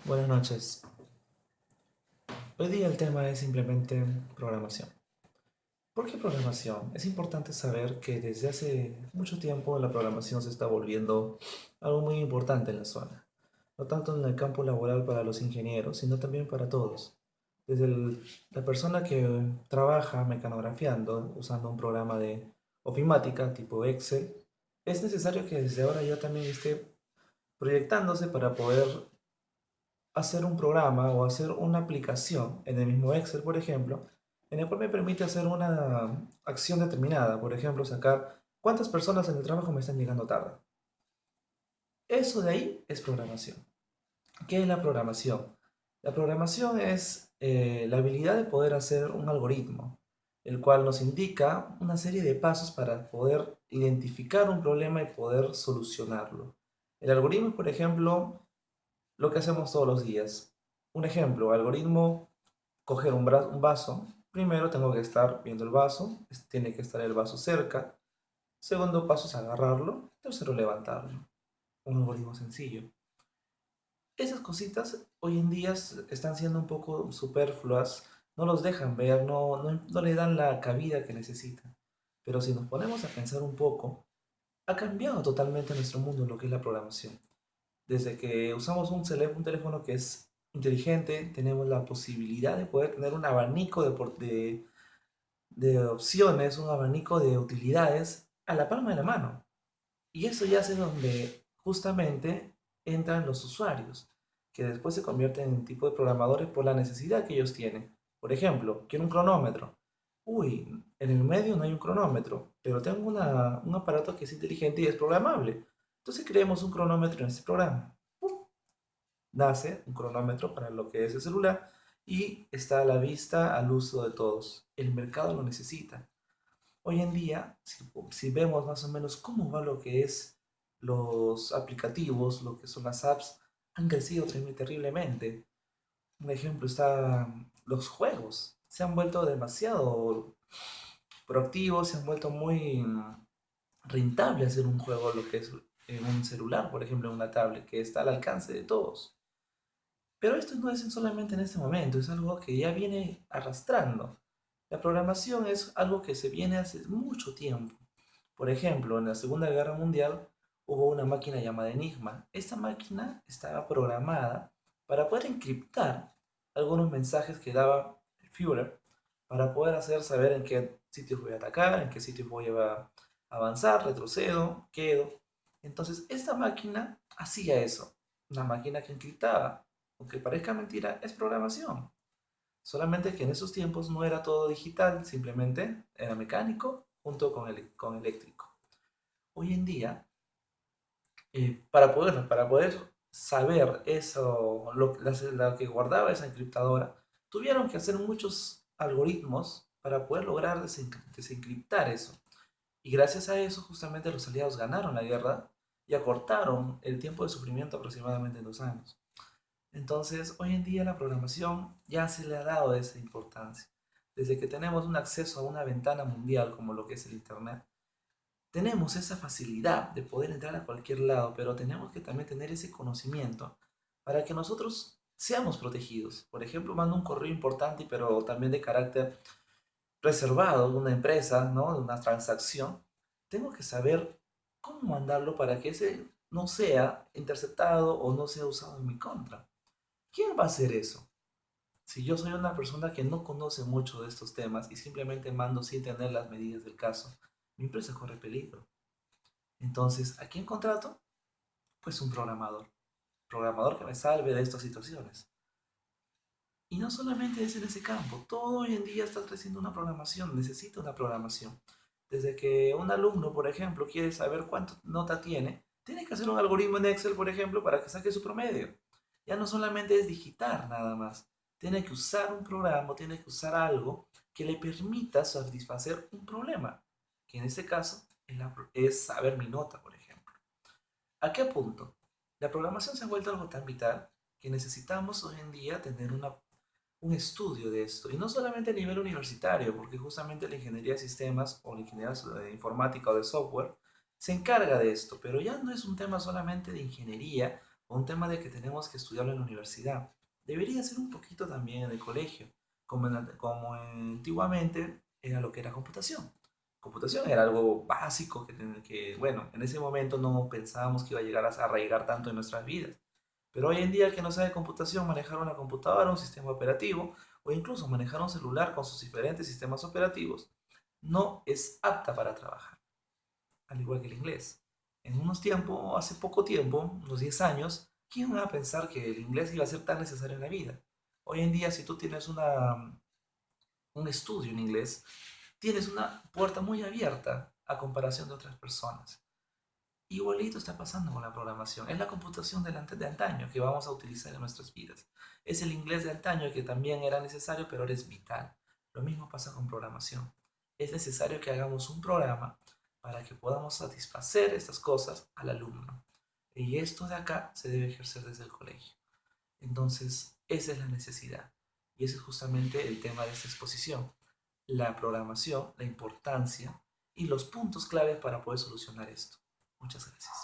Buenas noches. Hoy día el tema es simplemente programación. ¿Por qué programación? Es importante saber que desde hace mucho tiempo la programación se está volviendo algo muy importante en la zona. No tanto en el campo laboral para los ingenieros, sino también para todos. Desde la persona que trabaja mecanografiando usando un programa de ofimática tipo Excel, es necesario que desde ahora ya también esté proyectándose para poder hacer un programa o hacer una aplicación en el mismo Excel, por ejemplo, en el cual me permite hacer una acción determinada. Por ejemplo, sacar cuántas personas en el trabajo me están llegando tarde. Eso de ahí es programación. ¿Qué es la programación? La programación es la habilidad de poder hacer un algoritmo, el cual nos indica una serie de pasos para poder identificar un problema y poder solucionarlo. El algoritmo, por ejemplo, lo que hacemos todos los días. Un ejemplo, algoritmo, coger un vaso. Primero tengo que estar viendo el vaso, tiene que estar el vaso cerca. Segundo paso es agarrarlo. Tercero, levantarlo. Un algoritmo sencillo. Esas cositas hoy en día están siendo un poco superfluas, no los dejan ver, no le dan la cabida que necesitan. Pero si nos ponemos a pensar un poco, ha cambiado totalmente nuestro mundo lo que es la programación. Desde que usamos un teléfono que es inteligente, tenemos la posibilidad de poder tener un abanico de opciones, un abanico de utilidades a la palma de la mano. Y eso ya es donde justamente entran los usuarios, que después se convierten en tipo de programadores por la necesidad que ellos tienen. Por ejemplo, quiero un cronómetro. Uy, en el medio no hay un cronómetro, pero tengo un aparato que es inteligente y es programable. Entonces creemos un cronómetro en este programa. Nace un cronómetro para lo que es el celular y está a la vista al uso de todos. El mercado lo necesita. Hoy en día, si vemos más o menos cómo va lo que es los aplicativos, lo que son las apps, han crecido terriblemente. Un ejemplo está los juegos. Se han vuelto demasiado proactivos, se han vuelto muy rentable hacer un juego, lo que es en un celular, por ejemplo, en una tablet, que está al alcance de todos. Pero esto no es solamente en este momento, es algo que ya viene arrastrando. La programación es algo que se viene hace mucho tiempo. Por ejemplo, en la Segunda Guerra Mundial hubo una máquina llamada Enigma. Esta máquina estaba programada para poder encriptar algunos mensajes que daba el Führer para poder hacer saber en qué sitios voy a atacar, en qué sitios voy a avanzar, retrocedo, quedo. Entonces, esta máquina hacía eso. Una máquina que encriptaba. Aunque parezca mentira, es programación. Solamente que en esos tiempos no era todo digital, simplemente era mecánico junto con eléctrico. Hoy en día, para poder saber eso, lo que guardaba esa encriptadora, tuvieron que hacer muchos algoritmos para poder lograr desencriptar eso. Y gracias a eso, justamente los aliados ganaron la guerra y acortaron el tiempo de sufrimiento aproximadamente en 2 años. Entonces, hoy en día la programación ya se le ha dado esa importancia. Desde que tenemos un acceso a una ventana mundial como lo que es el Internet, tenemos esa facilidad de poder entrar a cualquier lado, pero tenemos que también tener ese conocimiento para que nosotros seamos protegidos. Por ejemplo, mando un correo importante, pero también de carácter reservado de una empresa, ¿no? De una transacción. Tengo que saber cómo mandarlo para que ese no sea interceptado o no sea usado en mi contra. ¿Quién va a hacer eso? Si yo soy una persona que no conoce mucho de estos temas y simplemente mando sin tener las medidas del caso, mi empresa corre peligro. Entonces, ¿a quién contrato? Pues un programador. Programador que me salve de estas situaciones. Y no solamente es en ese campo, todo hoy en día está creciendo una programación, necesita una programación. Desde que un alumno, por ejemplo, quiere saber cuánta nota tiene que hacer un algoritmo en Excel, por ejemplo, para que saque su promedio. Ya no solamente es digitar nada más, tiene que usar un programa, tiene que usar algo que le permita satisfacer un problema, que en este caso es saber mi nota, por ejemplo. ¿A qué punto? La programación se ha vuelto algo tan vital que necesitamos hoy en día tener un estudio de esto, y no solamente a nivel universitario, porque justamente la ingeniería de sistemas o la ingeniería de informática o de software se encarga de esto, pero ya no es un tema solamente de ingeniería un tema de que tenemos que estudiarlo en la universidad. Debería ser un poquito también en el colegio, como antiguamente era lo que era computación. Computación era algo básico bueno, en ese momento no pensábamos que iba a llegar a arraigar tanto en nuestras vidas. Pero hoy en día el que no sabe computación, manejar una computadora, un sistema operativo o incluso manejar un celular con sus diferentes sistemas operativos, no es apta para trabajar, al igual que el inglés. En unos tiempos, hace poco tiempo, unos 10 años, ¿quién iba a pensar que el inglés iba a ser tan necesario en la vida? Hoy en día, si tú tienes un estudio en inglés, tienes una puerta muy abierta a comparación de otras personas. Igualito está pasando con la programación. Es la computación de antaño que vamos a utilizar en nuestras vidas. Es el inglés de antaño que también era necesario, pero ahora es vital. Lo mismo pasa con programación. Es necesario que hagamos un programa para que podamos satisfacer estas cosas al alumno. Y esto de acá se debe ejercer desde el colegio. Entonces, esa es la necesidad. Y ese es justamente el tema de esta exposición. La programación, la importancia y los puntos claves para poder solucionar esto. Muchas gracias.